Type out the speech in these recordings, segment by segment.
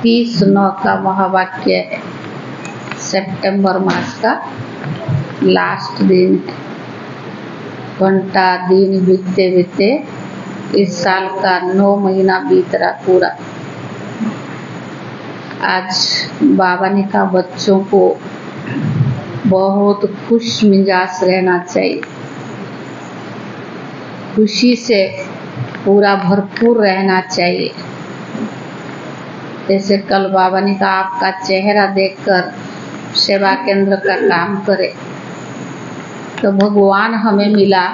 21/9 का महावाक्य है। सितंबर मास का लास्ट दिन है। घंटा दिन बीतते बीतते इस साल का 9 महीना बीत रहा पूरा। आज बाबा ने कहा बच्चों को बहुत खुश मिजाज रहना चाहिए, खुशी से पूरा भरपूर रहना चाहिए। जैसे कल बाबा ने कहा आपका चेहरा देखकर सेवा केंद्र का काम करे, तो भगवान हमें मिला,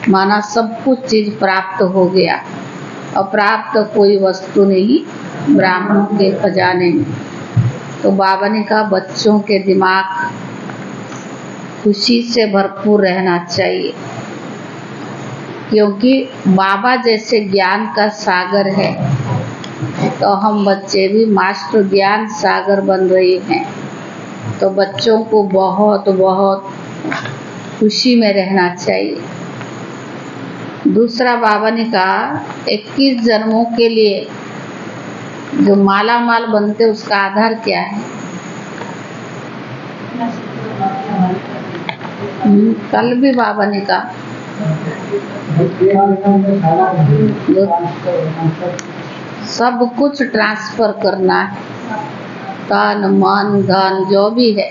माना सब कुछ चीज प्राप्त हो गया। अप्राप्त कोई वस्तु नहीं ब्राह्मणों के खजाने में। तो बाबा ने कहा बच्चों के दिमाग खुशी से भरपूर रहना चाहिए, क्योंकि बाबा जैसे ज्ञान का सागर है, तो हम बच्चे भी मास्टर ज्ञान सागर बन रहे हैं। तो बच्चों को बहुत बहुत खुशी में रहना चाहिए। दूसरा बाबा ने कहा 21 जन्मों के लिए जो माला माल बनते उसका आधार क्या है? कल भी बाबा ने कहा सब कुछ ट्रांसफर करना है, तन मन धन जो भी है।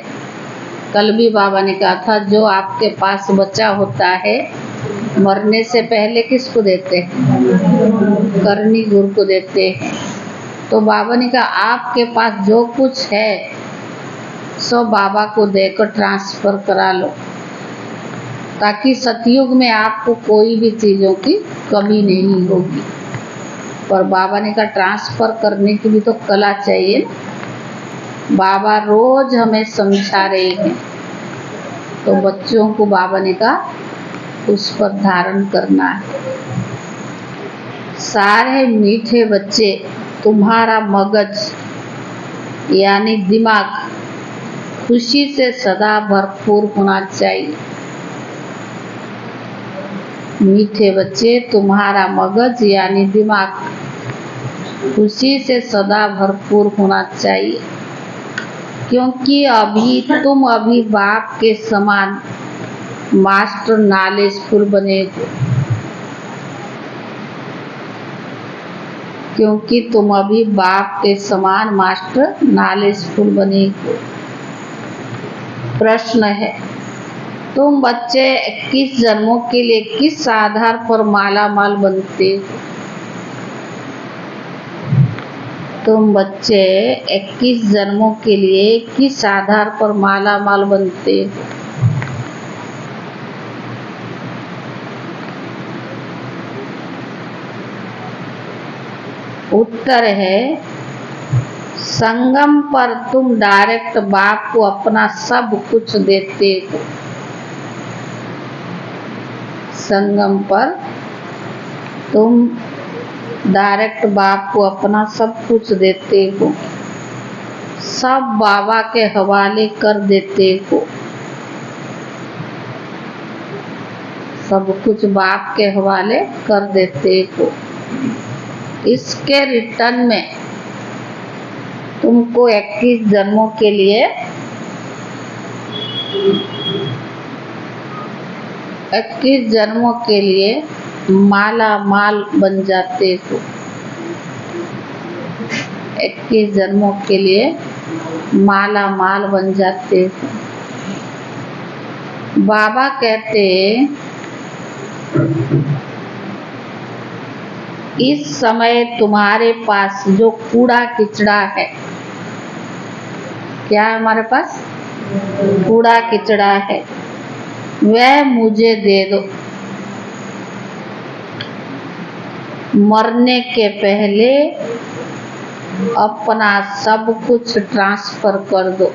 कल भी बाबा ने कहा था जो आपके पास बचा होता है मरने से पहले किसको देते हैं? करनी गुरु को देते हैं। तो बाबा ने कहा आपके पास जो कुछ है सब बाबा को देकर ट्रांसफर करा लो, ताकि सतयुग में आपको कोई भी चीज़ों की कमी नहीं होगी। पर बाबा ने कहा ट्रांसफर करने की भी तो कला चाहिए। बाबा रोज हमें समझा रहे हैं, तो बच्चों को बाबा ने कहा उस पर धारण करना है। सारे मीठे बच्चे तुम्हारा मगज यानी दिमाग खुशी से सदा भरपूर होना चाहिए। मीठे बच्चे तुम्हारा मगज यानी दिमाग खुशी से सदा भरपूर होना चाहिए, क्योंकि तुम अभी बाप के समान मास्टर नॉलेजफुल बने हो। क्योंकि तुम अभी बाप के समान मास्टर नॉलेजफुल बने हो। प्रश्न है तुम बच्चे 21 जन्मों के लिए किस आधार पर माला माल बनते हो? तुम बच्चे 21 जन्मों के लिए किस आधार पर माला माल बनते हो? उत्तर है संगम पर तुम डायरेक्ट बाप को अपना सब कुछ देते हो। संगम पर तुम डायरेक्ट बाप को अपना सब कुछ देते हो, सब बाबा के हवाले कर देते हो। सब कुछ बाप के हवाले कर देते हो। इसके रिटर्न में तुमको 21 जन्मों के लिए 21 जन्मों के लिए माला माल बन जाते हो। 21 जन्मों के लिए माला माल बन जाते हो। बाबा कहते इस समय तुम्हारे पास जो कूड़ा किचड़ा है, क्या है हमारे पास? कूड़ा किचड़ा है, वह मुझे दे दो। मरने के पहले अपना सब कुछ ट्रांसफर कर दो।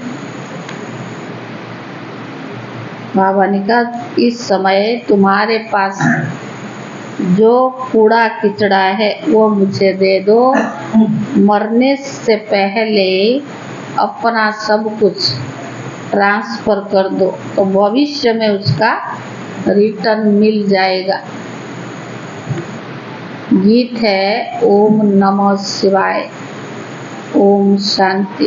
बाबा ने कहा इस समय तुम्हारे पास जो कूड़ा किचड़ा है वो मुझे दे दो। मरने से पहले अपना सब कुछ ट्रांसफर कर दो, तो भविष्य में उसका रिटर्न मिल जाएगा। गीत है ओम नमः शिवाय। ओम शांति।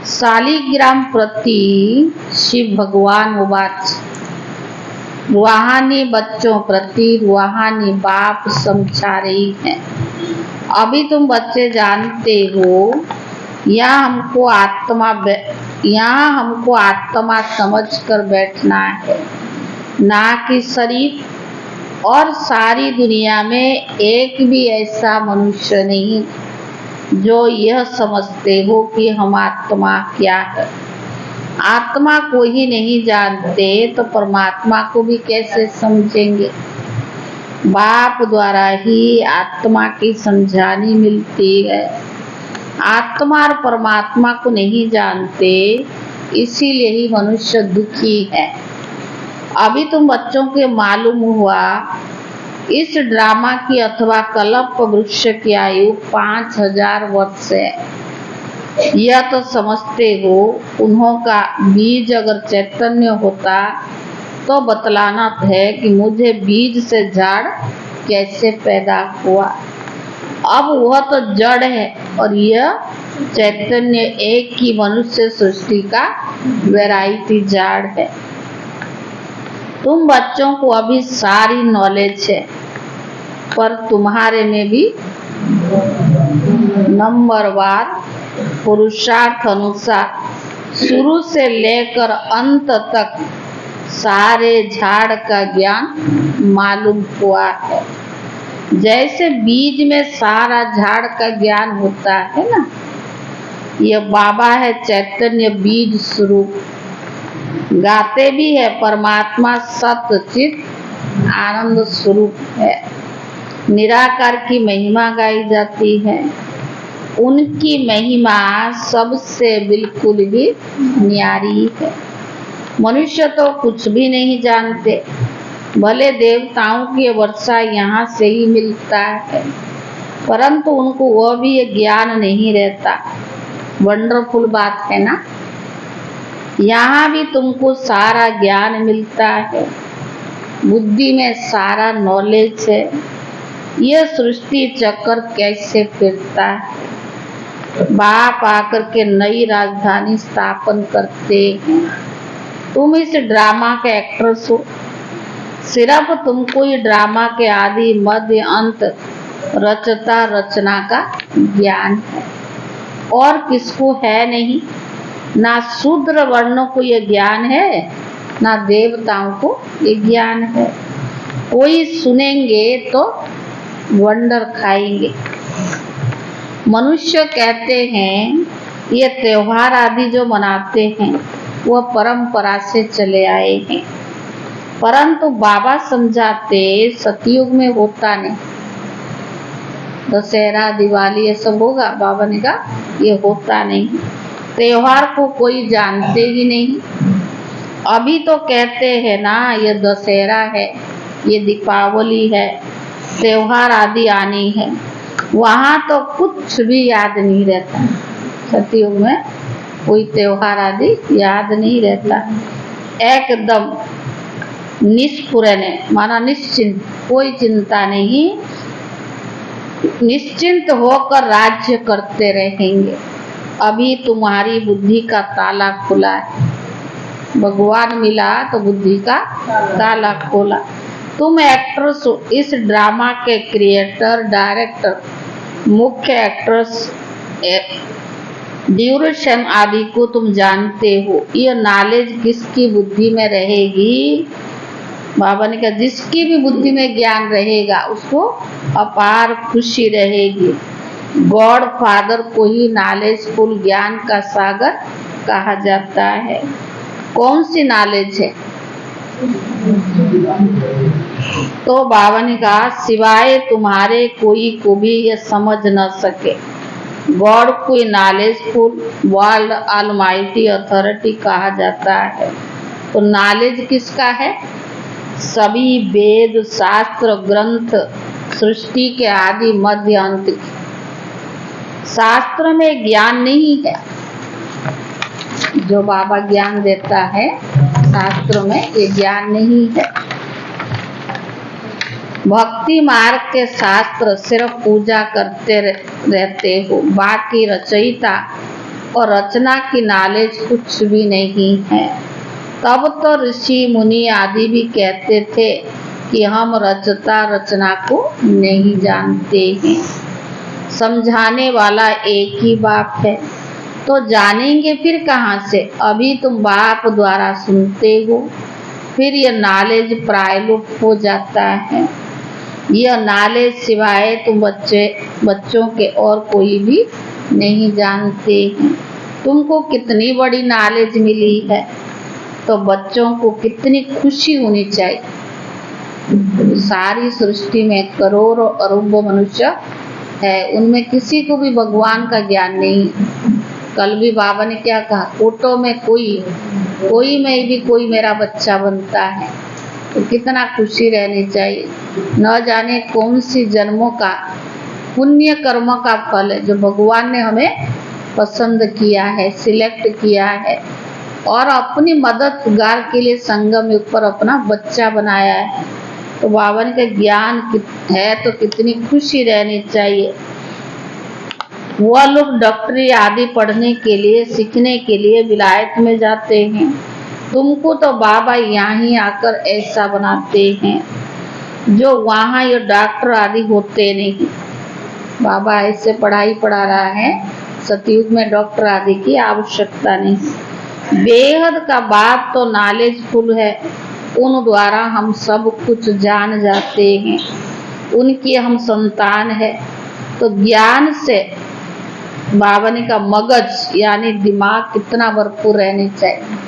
शालिग्राम प्रति शिव भगवान उवाच, रूहानी बच्चों प्रति रूहानी बाप समझा रही है। अभी तुम बच्चे जानते हो, यहाँ हमको आत्मा समझकर बैठना है, ना कि शरीर। और सारी दुनिया में एक भी ऐसा मनुष्य नहीं जो यह समझते हो कि हम आत्मा क्या है। आत्मा को ही नहीं जानते तो परमात्मा को भी कैसे समझेंगे। बाप द्वारा ही आत्मा की समझानी मिलती है। आत्मा और परमात्मा को नहीं जानते, इसीलिए ही मनुष्य दुखी है। अभी तुम बच्चों के मालूम हुआ, इस ड्रामा की अथवा कल्प वृक्ष की आयु 5000 वर्ष है। यह तो समझते हो, उन्हों का बीज अगर चैतन्य होता तो बतलाना है कि मुझे बीज से झाड़ कैसे पैदा हुआ। अब वह तो जड़ है और यह चैतन्य एक ही मनुष्य सृष्टि का वैरायटी झाड़ है। तुम बच्चों को अभी सारी नॉलेज है, पर तुम्हारे में भी नंबरवार पुरुषार्थ अनुसार शुरू से लेकर अंत तक सारे झाड़ का ज्ञान मालूम हुआ है। जैसे बीज में सारा झाड़ का ज्ञान होता है ना, यह बाबा है चैतन्य बीज स्वरूप। गाते भी है परमात्मा सत्य चित आनंद स्वरूप है। निराकार की महिमा गाई जाती है। उनकी महिमा सबसे बिल्कुल ही न्यारी है। मनुष्य तो कुछ भी नहीं जानते। भले देवताओं की वर्षा यहाँ से ही मिलता है, परंतु उनको वह भी ज्ञान नहीं रहता। वंडरफुल बात है ना। यहाँ भी तुमको सारा ज्ञान मिलता है, बुद्धि में सारा नॉलेज है। यह सृष्टि चक्कर कैसे फिरता है। बाप आकर के नई राजधानी स्थापन करते हैं। तुम इस ड्रामा के एक्ट्रेस हो। सिर्फ तुमको ये ड्रामा के आदि मध्य अंत रचता रचना का ज्ञान है, और किसको है नहीं। ना शूद्र वर्णों को ये ज्ञान है, ना देवताओं को ये ज्ञान है। कोई सुनेंगे तो वंडर खाएंगे। मनुष्य कहते हैं ये त्योहार आदि जो मनाते हैं वह परंपरा से चले आए हैं, परंतु बाबा समझाते सतयुग में होता नहीं। दशहरा दिवाली ये सब होगा, बाबा ने कहा ये होता नहीं। त्योहार को कोई जानते ही नहीं। अभी तो कहते हैं ना ये दशहरा है, ये दीपावली है, त्योहार आदि आनी है। वहाँ तो कुछ भी याद नहीं रहता। सतयुग में कोई त्योहार आदि याद नहीं रहता। एकदम निष्पुरण माना निश्चिंत, कोई चिंता नहीं, निश्चिंत होकर राज्य करते रहेंगे। अभी तुम्हारी बुद्धि का ताला खुला है। भगवान मिला तो बुद्धि का ताला खोला। तुम एक्ट्रेस हो, इस ड्रामा के क्रिएटर, डायरेक्टर, मुख्य एक्ट्रेस, ड्यूरेशन आदि को तुम जानते हो। यह नॉलेज किसकी बुद्धि में रहेगी। बाबा ने कहा जिसकी भी बुद्धि में ज्ञान रहेगा उसको अपार खुशी रहेगी। गॉड फादर को ही नॉलेजफुल ज्ञान का सागर कहा जाता है। कौन सी नॉलेज है। तो बाबा ने कहा सिवाय तुम्हारे कोई को भी यह समझ न सके। गॉड को नॉलेजफुल वर्ल्ड ऑलमाइटी अथॉरिटी कहा जाता है। तो नॉलेज किसका है। सभी वेद शास्त्र ग्रंथ सृष्टि के आदि मध्य अंत की। शास्त्र में ज्ञान नहीं है। जो बाबा ज्ञान देता है शास्त्र में ये ज्ञान नहीं है। भक्ति मार्ग के शास्त्र सिर्फ पूजा करते रहते हो, बाकी रचयिता और रचना की नॉलेज कुछ भी नहीं है। तब तो ऋषि मुनि आदि भी कहते थे कि हम रचता रचना को नहीं जानते हैं। समझाने वाला एक ही बाप है, तो जानेंगे फिर कहाँ से? अभी तुम बाप द्वारा सुनते हो, फिर यह नॉलेज प्रायलुप्त हो जाता है। यह नॉलेज सिवाय तुम बच्चों के और कोई भी नहीं जानते हैं। तुमको कितनी बड़ी नॉलेज मिली है, तो बच्चों को कितनी खुशी होनी चाहिए। सारी सृष्टि में करोड़ों अरबों मनुष्य है, उनमें किसी को भी भगवान का ज्ञान नहीं। कल भी बाबा ने क्या कहा, कोटों में कोई में भी कोई मेरा बच्चा बनता है, तो कितना खुशी रहनी चाहिए। न जाने कौन सी जन्मों का पुण्य कर्म का फल है जो भगवान ने हमें पसंद किया है, सिलेक्ट किया है और अपनी मददगार के लिए संगम युग पर अपना बच्चा बनाया है। तो बाबा का ज्ञान है तो कितनी खुशी रहनी चाहिए। वह लोग डॉक्टरी आदि पढ़ने के लिए, सीखने के लिए विलायत में जाते हैं। तुमको तो बाबा यहाँ ही आकर ऐसा बनाते हैं जो वहाँ ये डॉक्टर आदि होते नहीं। बाबा ऐसे पढ़ाई पढ़ा रहा है, सतयुग में डॉक्टर आदि की आवश्यकता नहीं। बेहद का बाप तो नॉलेजफुल है, उन द्वारा हम सब कुछ जान जाते हैं। उनकी हम संतान है, तो ज्ञान से बाबा ने का मगज यानी दिमाग कितना भरपूर रहनी चाहिए।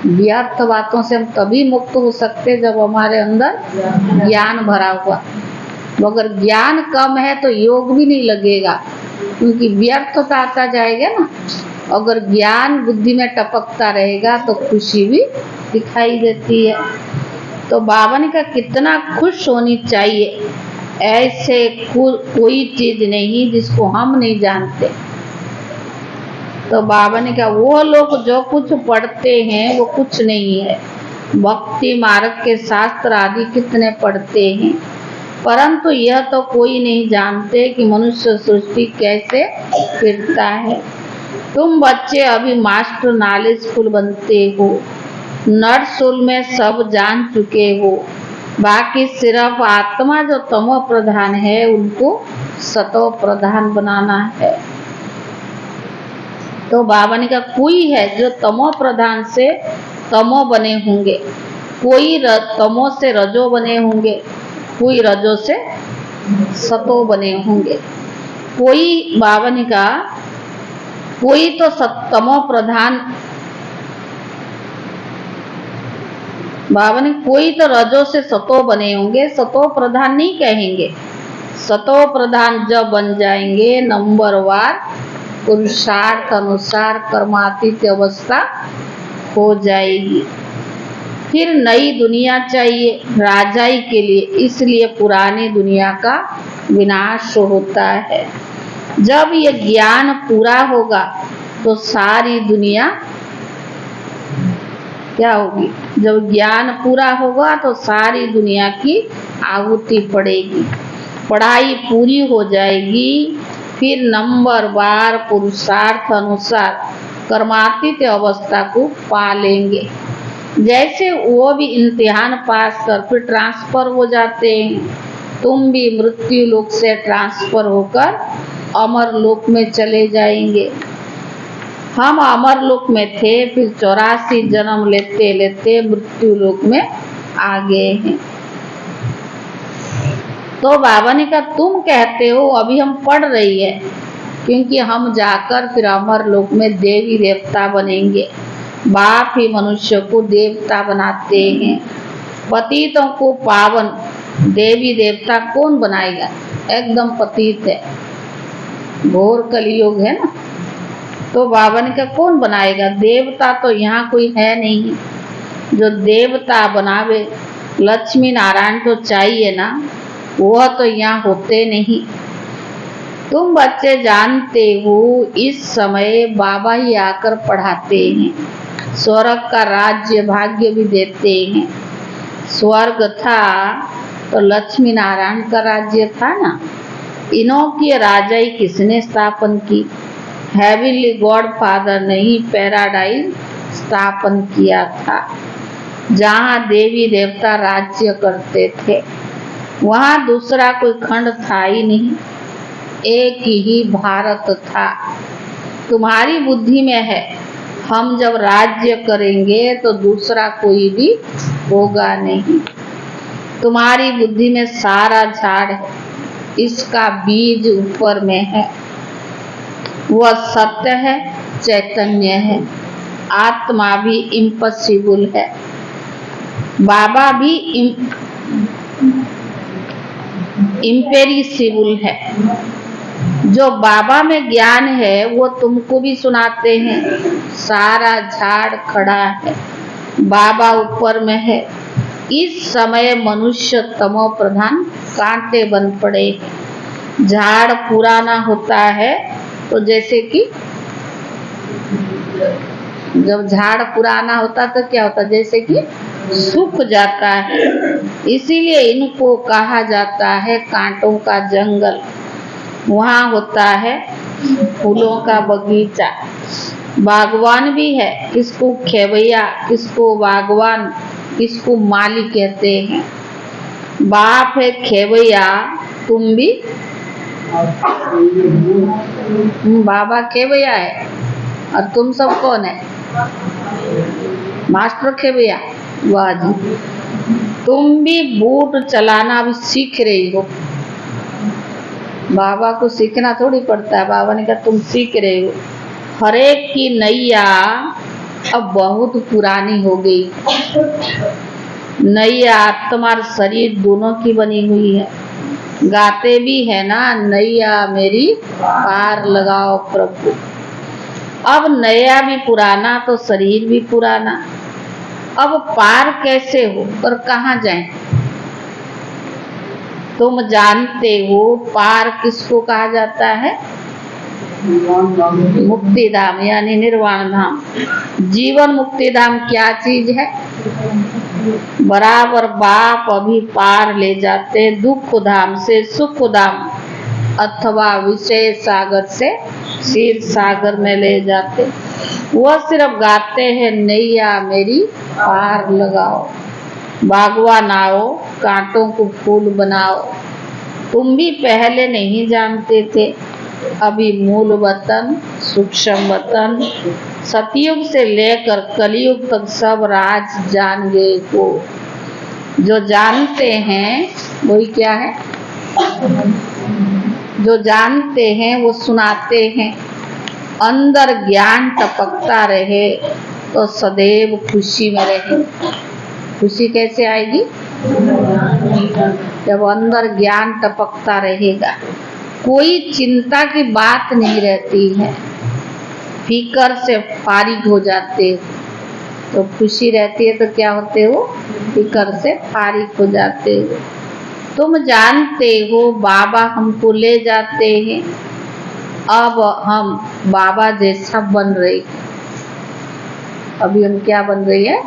व्यर्थ बातों से हम तभी मुक्त हो सकते जब हमारे अंदर ज्ञान भरा हुआ। अगर ज्ञान कम है तो योग भी नहीं लगेगा, क्योंकि व्यर्थता आता जाएगा ना। अगर ज्ञान बुद्धि में टपकता रहेगा तो खुशी भी दिखाई देती है। तो बाबा ने कहा कितना खुश होनी चाहिए। ऐसे कोई चीज नहीं जिसको हम नहीं जानते। तो बाबा ने कहा वो लोग जो कुछ पढ़ते हैं वो कुछ नहीं है। भक्ति मार्ग के शास्त्र आदि कितने पढ़ते हैं, परंतु यह तो कोई नहीं जानते कि मनुष्य सृष्टि कैसे फिरता है। तुम बच्चे अभी मास्टर नॉलेजफुल बनते हो, नर्सुल में सब जान चुके हो। बाकी सिर्फ आत्मा जो तमो प्रधान है उनको सतो प्रधान बनाना है। तो बाबा ने कहा कोई है जो तमो प्रधान से तमो बने होंगे, कोई तमो से रजो बने होंगे, कोई रजो से सतो बने होंगे। कोई बाबा ने कहा कोई तो तमो प्रधान, बाबा ने कोई तो रजो से सतो बने होंगे, सतो प्रधान नहीं कहेंगे। सतो प्रधान जब बन जाएंगे नंबरवार पुरुषार्थ अनुसार कर्मातीत अवस्था हो जाएगी। फिर नई दुनिया चाहिए राजाई के लिए, इसलिए पुरानी दुनिया का विनाश होता है। जब ये ज्ञान पूरा होगा तो सारी दुनिया क्या होगी? जब ज्ञान पूरा होगा तो सारी दुनिया की आहुति पड़ेगी, पढ़ाई पूरी हो जाएगी। फिर नंबरवार पुरुषार्थ अनुसार कर्मातीत अवस्था को पा लेंगे। जैसे वो भी इम्तिहान पास कर फिर ट्रांसफर हो जाते हैं, तुम भी मृत्यु लोक से ट्रांसफर होकर अमर लोक में चले जाएंगे। हम अमर लोक में थे, फिर 84 जन्म लेते लेते मृत्यु लोक में आ गए हैं। तो बाबा ने कहा तुम कहते हो अभी हम पढ़ रही है, क्योंकि हम जाकर फिर अमर लोक में देवी देवता बनेंगे। बाप ही मनुष्य को देवता बनाते हैं। पतितों को पावन देवी देवता कौन बनाएगा? एकदम पतित है, घोर कलयुग है ना। तो बाबा ने कहा कौन बनाएगा? देवता तो यहाँ कोई है नहीं जो देवता बनावे। लक्ष्मी नारायण तो चाहिए ना, वह तो यहाँ होते नहीं। तुम बच्चे जानते हो इस समय बाबा ही आकर पढ़ाते हैं, स्वर्ग का राज्य भाग्य भी देते हैं। स्वर्ग था तो लक्ष्मी नारायण का राज्य था ना। इन्हों की राजाई किसने स्थापन की? हेवनली गॉड फादर ने ही पैराडाइज स्थापन किया था। जहाँ देवी देवता राज्य करते थे वहाँ दूसरा कोई खंड था ही नहीं, एक ही भारत था। तुम्हारी बुद्धि में है हम जब राज्य करेंगे तो दूसरा कोई भी होगा नहीं। तुम्हारी बुद्धि में सारा झाड़ है, इसका बीज ऊपर में है। वह सत्य है, चैतन्य है। आत्मा भी इम्पॉसिबल है, बाबा भी इम्पेरिसिबल है। जो बाबा में ज्ञान है वो तुमको भी सुनाते हैं। सारा झाड़ खड़ा है, बाबा ऊपर में है। इस समय मनुष्य तमो प्रधान कांटे बन पड़े। झाड़ पुराना होता है तो जैसे कि जब झाड़ पुराना होता तो क्या होता, जैसे कि सूख जाता है। इसीलिए इनको कहा जाता है कांटों का जंगल। वहाँ होता है फूलों का बगीचा। बागवान भी है, किसको खेवैया, किसको बागवान, किसको माली कहते हैं। बाप है खेवैया, तुम भी बाबा खेवैया है और तुम सब कौन है? मास्टर खेवैया। वाह जी, तुम भी बोट चलाना भी सीख रही हो। बाबा को सीखना थोड़ी पड़ता है, बाबा ने कहा तुम सीख रहे हो। हरेक की नैया अब बहुत पुरानी हो गई। नैया तुम्हारा शरीर दोनों की बनी हुई है। गाते भी है ना, नैया मेरी पार लगाओ प्रभु। अब नया भी पुराना तो शरीर भी पुराना। अब पार कैसे हो और कहाँ जाएं? तुम जानते हो पार किसको कहा जाता है? मुक्ति धाम यानी निर्वाण धाम। जीवन मुक्ति धाम क्या चीज है? बराबर बाप अभी पार ले जाते दुख धाम से सुख धाम, अथवा विषय सागर से क्षीर सागर में ले जाते। वह सिर्फ गाते हैं नैया मेरी पार लगाओ। बागवान आओ, कांटों को फूल बनाओ। तुम भी पहले नहीं जानते थे, अभी मूल वतन, सूक्ष्म वतन, सतयुग से लेकर कलयुग तक सब राज जान गए हो। जो जानते हैं वही क्या है? जो जानते हैं वो सुनाते हैं। अंदर ज्ञान टपकता रहे तो सदैव खुशी में रहे। खुशी कैसे आएगी? जब अंदर ज्ञान टपकता रहेगा, कोई चिंता की बात नहीं रहती है। फिकर से फारिग हो जाते तो खुशी रहती है, तो क्या होते हो? फिकर से फारिग हो जाते हो। तुम जानते हो बाबा हमको ले जाते हैं, अब हम बाबा जैसा बन रहे हैं। अभी हम क्या बन रही है?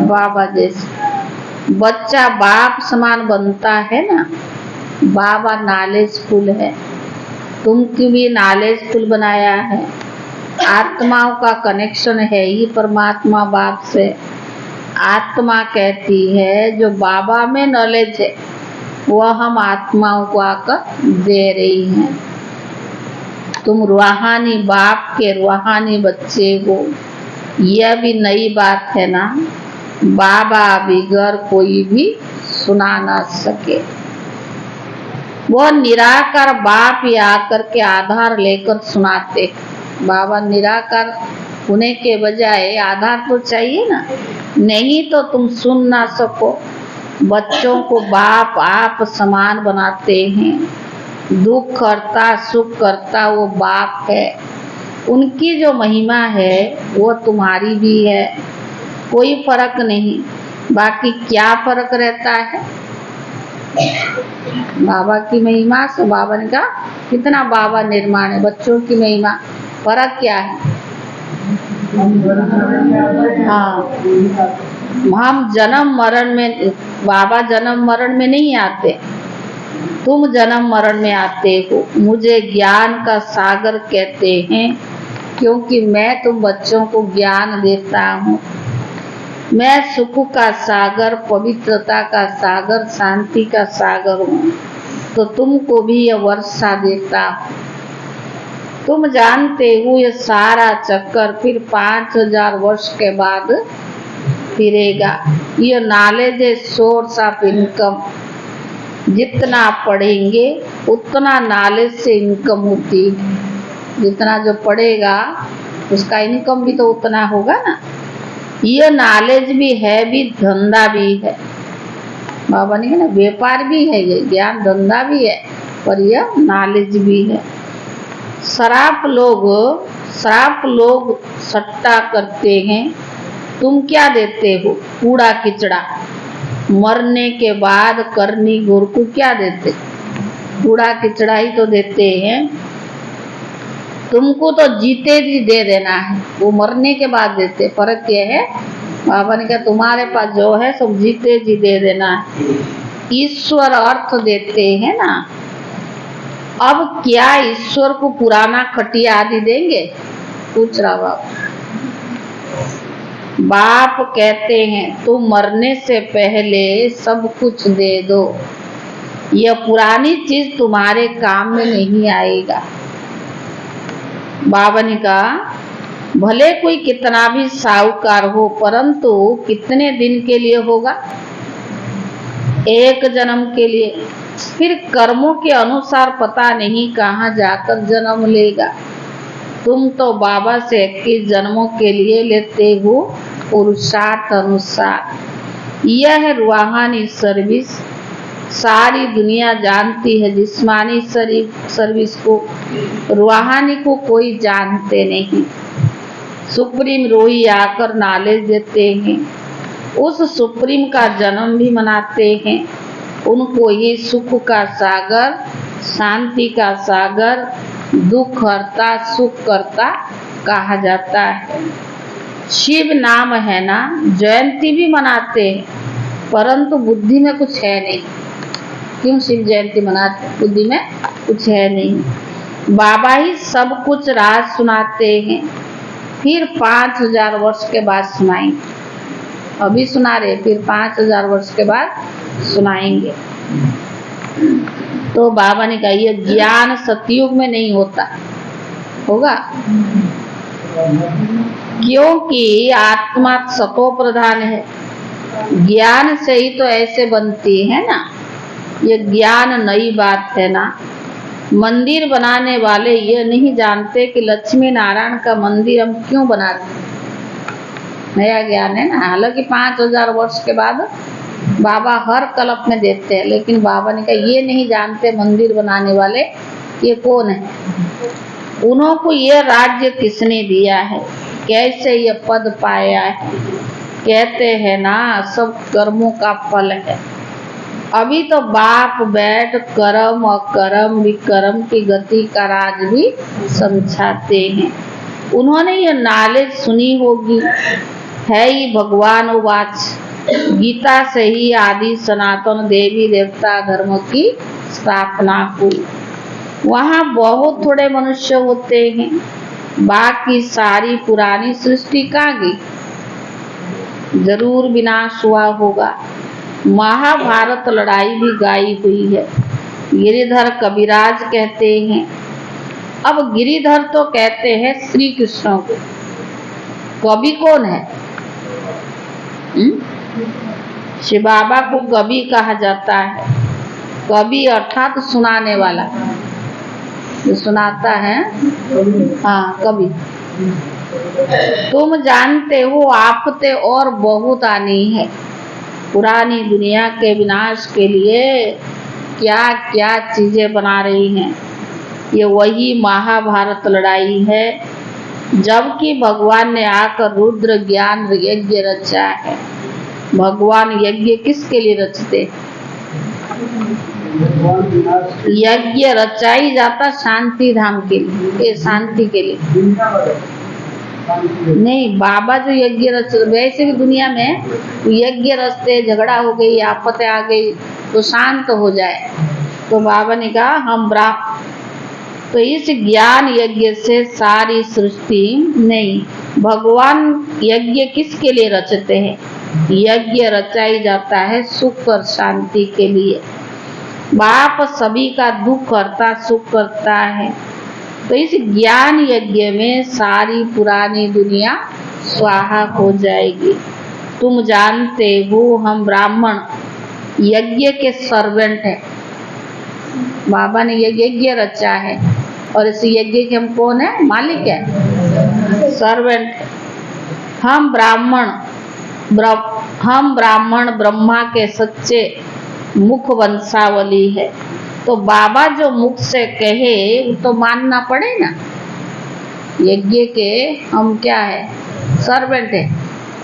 बाबा जैसे। बच्चा बाप समान बनता है ना। बाबा नॉलेजफुल है, तुमको भी नॉलेजफुल बनाया है। आत्माओं का कनेक्शन है ही परमात्मा बाप से। आत्मा कहती है जो बाबा में नॉलेज है वह हम आत्माओं को आकर दे रही हैं। तुम रूहानी बाप के रूहानी बच्चे हो, यह भी नई बात है ना। बाबा बिगर कोई भी सुना ना सके। वह निराकार बाप ही आकर के आधार लेकर सुनाते। बाबा निराकार होने के बजाय आधार तो चाहिए ना, नहीं तो तुम सुन ना सको। बच्चों को बाप आप समान बनाते हैं। दुख करता सुख करता वो बाप है। उनकी जो महिमा है वो तुम्हारी भी है, कोई फर्क नहीं। बाकी क्या फर्क रहता है? बाबा की महिमा से बाबा ने कहा कितना बाबा निर्माण है, बच्चों की महिमा, फर्क क्या है? हाँ, हम जन्म मरण में बाबा जन्म मरण में नहीं आते, तुम जन्म मरण में आते हो। मुझे ज्ञान का सागर कहते हैं क्योंकि मैं तुम बच्चों को ज्ञान देता हूँ। मैं सुख का सागर, पवित्रता का सागर, शांति का सागर हूँ, तो तुमको भी यह वर्षा देता हूँ। तुम जानते हो ये सारा चक्कर फिर 5000 वर्ष के बाद फिरेगा। ये नॉलेज है सोर्स ऑफ इनकम। जितना पढ़ेंगे उतना नॉलेज से इनकम होती है। जितना जो पढ़ेगा उसका इनकम भी तो उतना होगा ना। ये नॉलेज भी है, भी धंधा भी है। बाबा ने कहा ना, व्यापार भी है, ये ज्ञान धंधा भी है, पर यह नॉलेज भी है। शराब लोग सट्टा करते हैं। तुम क्या देते हो? कूड़ा किचड़ा। मरने के बाद करनी गुर को क्या देते? कूड़ा किचड़ा ही तो देते हैं। तुमको तो जीते जी दे देना है, वो मरने के बाद देते। फर्क ये है, बाबा ने कहा तुम्हारे पास जो है सब जीते जी दे देना है। ईश्वर अर्थ देते हैं ना। अब क्या ईश्वर को पुराना खटिया आदि देंगे? पूछ रहा बाप। बाप कहते हैं तुम मरने से पहले सब कुछ दे दो, यह पुरानी चीज तुम्हारे काम में नहीं आएगा। बाबा ने कहा भले कोई कितना भी साहूकार हो, परंतु कितने दिन के लिए होगा? एक जन्म के लिए। फिर कर्मों के अनुसार पता नहीं कहाँ जाकर जन्म लेगा। तुम तो बाबा से 21 जन्मों के लिए लेते हो पुरुषार्थ अनुसार। यह है रूहानी सर्विस। सारी दुनिया जानती है जिस्मानी सर्विस को, रूहानी को कोई जानते नहीं। सुप्रीम रोही आकर नॉलेज देते हैं, उस सुप्रीम का जन्म भी मनाते हैं। उनको ही सुख का सागर, शांति का सागर, दुख हरता, सुख करता कहा जाता है। शिव नाम है ना, जयंती भी मनाते हैं, परंतु बुद्धि में कुछ है नहीं। क्यों शिव जयंती मनाते? बुद्धि में कुछ है नहीं। बाबा ही सब कुछ राज सुनाते हैं, फिर 5000 वर्ष के बाद सुनाएंगे। अभी सुना रहे, फिर 5000 वर्ष के बाद सुनाएंगे। तो बाबा ने कहा ये ज्ञान सतयुग में नहीं होता, होगा क्योंकि आत्मा सतो प्रधान है। ज्ञान से ही तो ऐसे बनती है ना। ये ज्ञान नई बात है ना। मंदिर बनाने वाले ये नहीं जानते कि लक्ष्मी नारायण का मंदिर हम क्यों बनाते हैं। नया ज्ञान है ना। हालांकि 5000 वर्ष के बाद बाबा हर कल्प में देते हैं, लेकिन बाबा ने कहा ये नहीं जानते मंदिर बनाने वाले ये कौन है, उनको ये राज्य किसने दिया है, कैसे ये पद पाया है। कहते हैं ना सब कर्मों का फल है। अभी तो बाप बैठ कर्म अकर्म विकर्म की गति का राज भी समझाते हैं। उन्होंने ये नॉलेज सुनी होगी। है ही भगवान उवाच, गीता से ही आदि सनातन देवी देवता धर्म की स्थापना हुई। वहाँ बहुत थोड़े मनुष्य होते हैं, बाकी सारी पुरानी सृष्टि कहाँ गई? जरूर विनाश हुआ होगा। महाभारत लड़ाई भी गाई हुई है। गिरिधर कविराज कहते हैं। अब गिरिधर तो कहते हैं श्री कृष्ण को, कवि कौन है? शिव बाबा को कवि कहा जाता है। कवि अर्थात सुनाने वाला, जो सुनाता है, हाँ कवि। तुम जानते हो आफतें और बहुत आनी है। पुरानी दुनिया के विनाश के लिए क्या क्या चीजें बना रही हैं। ये वही महाभारत लड़ाई है, जबकि भगवान ने आकर रुद्र ज्ञान यज्ञ रचा है। भगवान यज्ञ किसके लिए रचते? यज्ञ रचाई जाता शांति धाम के लिए, शांति के लिए। नहीं, बाबा जो यज्ञ रच, वैसे भी दुनिया में यज्ञ रचते, झगड़ा हो गई, आफत आ गई तो शांत हो जाए। तो बाबा ने कहा हम तो इस ज्ञान यज्ञ से सारी सृष्टि नहीं, भगवान यज्ञ किसके लिए रचते हैं? यज्ञ रचाई जाता है सुख और शांति के लिए। बाप सभी का दुख करता, सुख करता है। तो इस ज्ञान यज्ञ में सारी पुरानी दुनिया स्वाहा हो जाएगी। तुम जानते हो हम ब्राह्मण यज्ञ के सर्वेंट हैं। बाबा ने ये यज्ञ रचा है और इस यज्ञ के हम कौन है? मालिक है, सर्वेंट। हम ब्राह्मण ब्रह्मा के सच्चे मुख वंशावली है। तो बाबा जो मुख से कहे वो तो मानना पड़े ना। यज्ञ के हम क्या है? सर्वेंट है।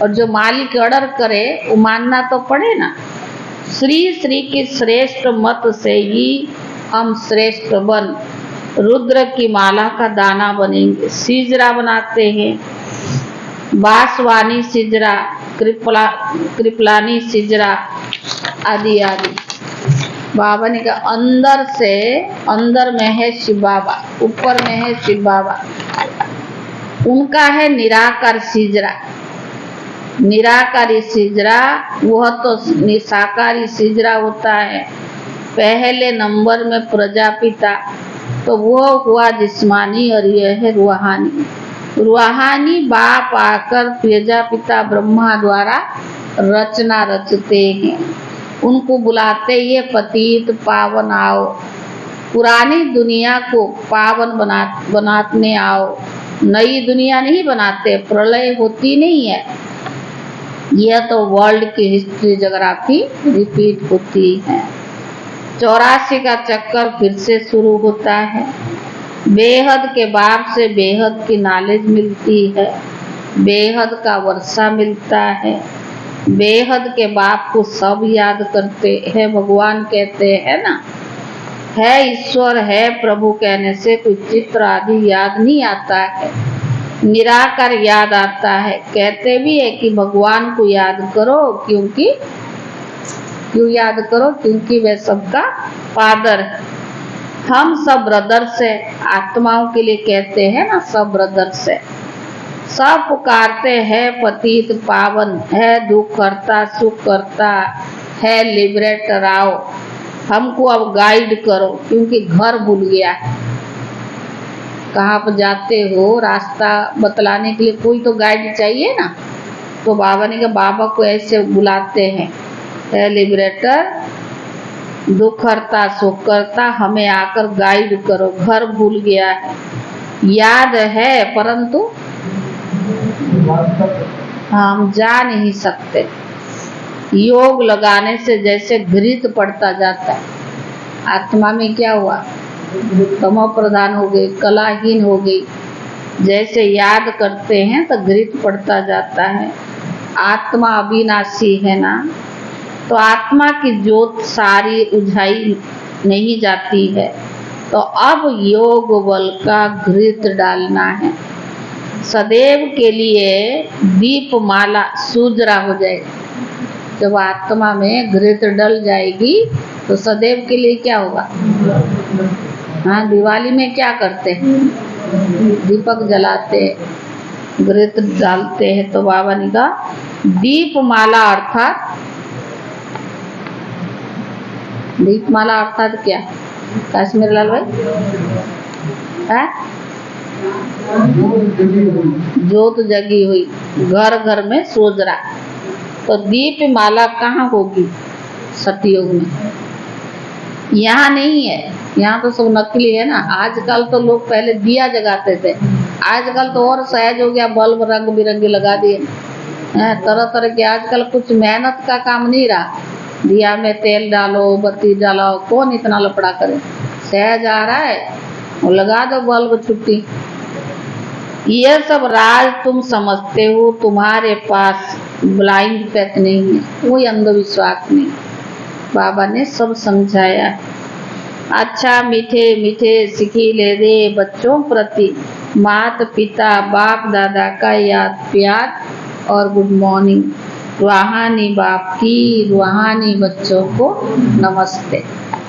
और जो मालिक ऑर्डर करे वो मानना तो पड़े ना। श्री की श्रेष्ठ मत से ही हम श्रेष्ठ बन रुद्र की माला का दाना बनेंगे। सिजरा बनाते हैं, बांसवानी सिजरा, कृपलानी सिजरा आदि आदि। बाबा ने कहा अंदर में है शिव बाबा, ऊपर में है शिव बाबा। उनका है निराकार सिजरा। निराकारी सिजरा वह तो निसाकारी सिजरा होता है। पहले नंबर में प्रजापिता, तो वह हुआ जिस्मानी और यह है रूहानी। रूहानी बाप आकर प्रजापिता ब्रह्मा द्वारा रचना रचते हैं। उनको बुलाते ये पतित पावन आओ, पुरानी दुनिया को पावन बनाने आओ। नई दुनिया नहीं बनाते, प्रलय होती नहीं है। यह तो वर्ल्ड की हिस्ट्री जोग्राफी रिपीट होती है। 84 का चक्कर फिर से शुरू होता है। बेहद के बाप से बेहद की नॉलेज मिलती है, बेहद का वर्षा मिलता है। बेहद के बाप को सब याद करते हैं। भगवान कहते हैं ना, है ईश्वर है प्रभु कहने से कोई चित्र आदि याद नहीं आता है, निराकार याद आता है। कहते भी है कि भगवान को याद करो, क्यों याद करो? क्योंकि वह सबका फादर है। हम सब ब्रदर्स है, आत्माओं के लिए कहते हैं ना, सब ब्रदर्स है। सब पुकारते हैं पतित पावन है, दुख करता सुख करता है, लिबरेटर आओ, हमको अब गाइड करो, क्योंकि घर भूल गया है। कहाँ पर जाते हो, रास्ता बतलाने के लिए कोई तो गाइड चाहिए ना। तो बाबा ने कहा बाबा को ऐसे बुलाते हैं, है लिबरेटर, दुख करता सुख करता, हमें आकर गाइड करो। घर भूल गया है, याद है परंतु हम जा नहीं सकते। योग लगाने से जैसे घृत पड़ता जाता है, आत्मा में क्या हुआ? तमो प्रधान हो गई, कलाहीन हो गई। जैसे याद करते हैं तो घृत पड़ता जाता है। आत्मा अविनाशी है ना, तो आत्मा की ज्योत सारी उझाई नहीं जाती है। तो अब योग बल का घृत डालना है। सदैव के लिए दीप माला सूजरा हो जाएगी। जब आत्मा में घृत डल जाएगी तो सदैव के लिए क्या होगा? हाँ, दिवाली में क्या करते हैं? दीपक जलाते, घृत डालते हैं। तो बाबा ने कहा दीपमाला अर्थात, दीपमाला अर्थात क्या? काश्मीर लाल भाई है? ज्योत जगी हुई, घर घर में सोजरा। तो दीप माला कहाँ होगी? सतयुग में। यहाँ नहीं है, यहाँ तो सब नकली है ना। आजकल तो लोग पहले दिया जगाते थे, आजकल तो और सहज हो गया, बल्ब रंग बिरंगे लगा दिए तरह तरह के। आजकल कुछ मेहनत का काम नहीं रहा। दिया में तेल डालो, बत्ती डालो, कौन इतना लपड़ा करे? सहज आ रहा है, वो लगा दो बल्ब, छुट्टी। यह सब राज तुम समझते हो, तुम्हारे पास ब्लाइंड फेथ नहीं है, कोई अंधविश्वास नहीं। बाबा ने सब समझाया। अच्छा मीठे मीठे सिखी ले दे बच्चों प्रति, माता पिता बाप दादा का याद प्यार और गुड मॉर्निंग। रूहानी बाप की रूहानी बच्चों को नमस्ते।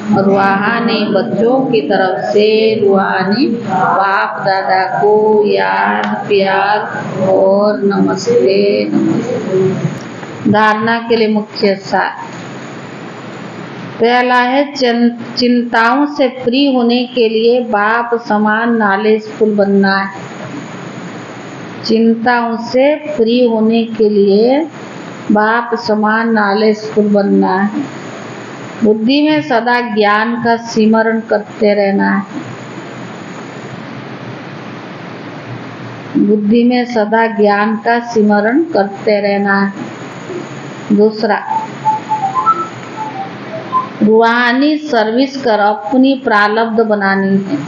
और रूहानी बच्चों की तरफ से रूहानी बाप दादा को याद प्यार और नमस्ते नमस्ते। धारणा के लिए मुख्य सार। पहला है चिंताओं से फ्री होने के लिए बाप समान नॉलेजफुल बनना है। चिंताओं से फ्री होने के लिए बाप समान नॉलेजफुल बनना है। बुद्धि में सदा ज्ञान का सिमरण करते रहना है। बुद्धि में सदा ज्ञान का सिमरण करते रहना है। दूसरा, रूहानी सर्विस कर अपनी प्रारब्ध बनानी है।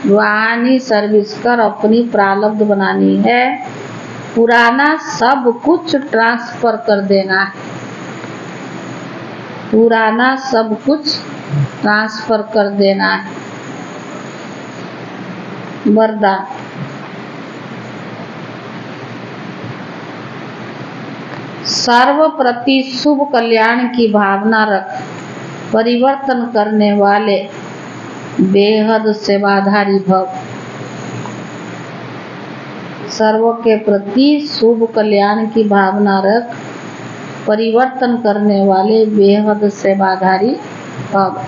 रूहानी सर्विस कर अपनी प्रारब्ध बनानी है। पुराना सब कुछ ट्रांसफर कर देना है। पुराना सब कुछ ट्रांसफर कर देना है। वरदान। सर्व प्रति शुभ कल्याण की भावना रख परिवर्तन करने वाले बेहद सेवाधारी भव। सर्व के प्रति शुभ कल्याण की भावना रख परिवर्तन करने वाले बेहद सेवाधारी भव।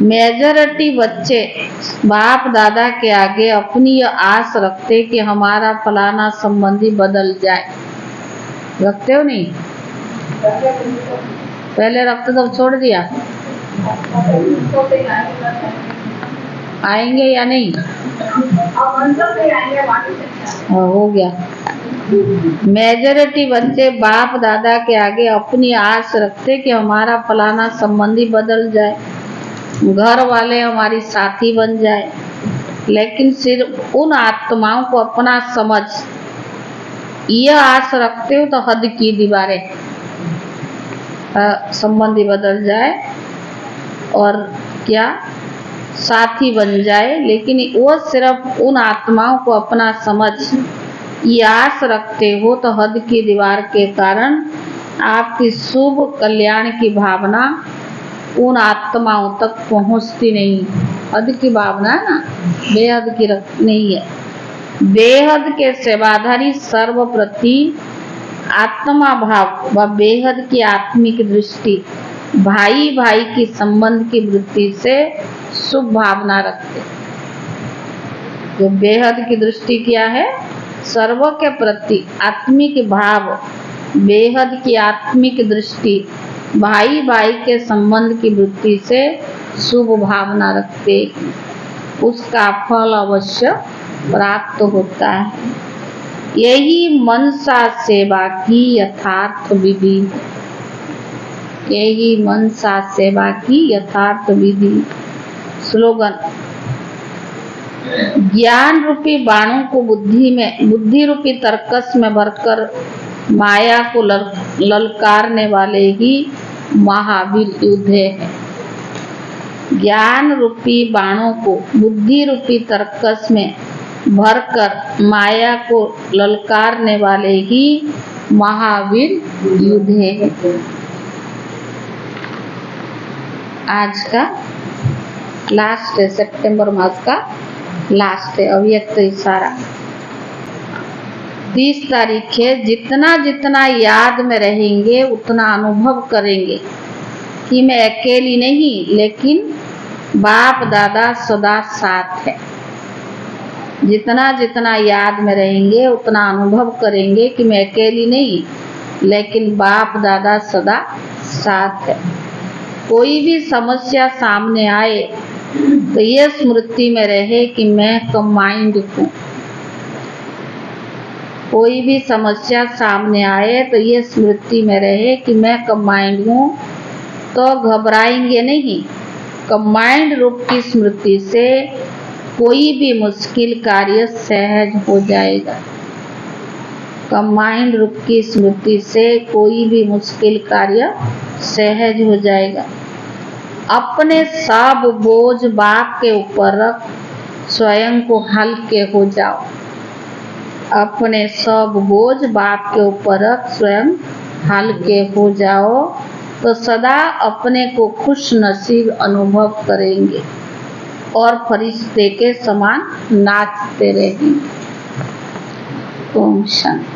मेजॉरिटी बच्चे बाप दादा के आगे अपनी यह आस रखते कि हमारा फलाना संबंधी बदल जाए। रखते हो नहीं? पहले रखते तो छोड़ दिया। आएंगे या नहीं? हो गया। मेजॉरिटी बच्चे बाप दादा के आगे अपनी आस रखते कि हमारा फलाना संबंधी बदल जाए, घर वाले हमारी साथी बन जाए। लेकिन सिर्फ उन आत्माओं को अपना समझ यह आस रखते हो तो हद की दीवारें, संबंधी बदल जाए और क्या साथी बन जाए। लेकिन वो सिर्फ उन आत्माओं को अपना समझ ये आस रखते हो तो हद की दीवार के कारण आपकी शुभ कल्याण की भावना उन आत्माओं तक पहुंचती नहीं। हद की भावना है ना, बेहद की नहीं है। बेहद के सेवाधारी सर्व प्रति आत्मा भाव व बेहद की आत्मिक दृष्टि, भाई भाई की संबंध की वृत्ति से शुभ भावना रखते। जो बेहद की दृष्टि क्या है? सर्व के प्रति आत्मिक भाव, बेहद की आत्मिक दृष्टि, भाई भाई के संबंध की वृत्ति से शुभ भावना रखते, उसका फल अवश्य प्राप्त होता है। यही मनसा सेवा की यथार्थ विधि। यही मनसा सेवा की यथार्थ विधि। स्लोगन। ज्ञान रूपी बाणों को बुद्धि रूपी तर्कस में भरकर माया को ललकारने वाले ही महावीर योद्धे हैं। ज्ञान रूपी बाणों को बुद्धि रूपी तर्कस में भरकर माया को ललकारने वाले ही महावीर योद्धे हैं। आज का लास्ट है, सितंबर मास का लास्ट है। अव्यक्त इशारा 30 तारीख है। जितना जितना याद में रहेंगे उतना अनुभव करेंगे कि मैं अकेली नहीं, लेकिन बाप दादा सदा साथ है। जितना जितना याद में रहेंगे उतना अनुभव करेंगे कि मैं अकेली नहीं, लेकिन बाप दादा सदा साथ है। कोई भी समस्या सामने आए तो ये स्मृति में रहे कि मैं कंबाइंड हूँ। कोई भी समस्या सामने आए तो ये स्मृति में रहे कि मैं कंबाइंड हूँ, तो घबराएंगे नहीं। कंबाइंड रूप की स्मृति से कोई भी मुश्किल कार्य सहज हो जाएगा। कंबाइंड रूप की स्मृति से कोई भी मुश्किल कार्य सहज हो जाएगा। अपने सब बोझ बाप के ऊपर रख स्वयं को हल्के हो जाओ। अपने सब बोझ बाप के ऊपर रख स्वयं हल्के हो जाओ तो सदा अपने को खुश नसीब अनुभव करेंगे और फरिश्ते के समान नाचते रहेंगे। ओम शांति।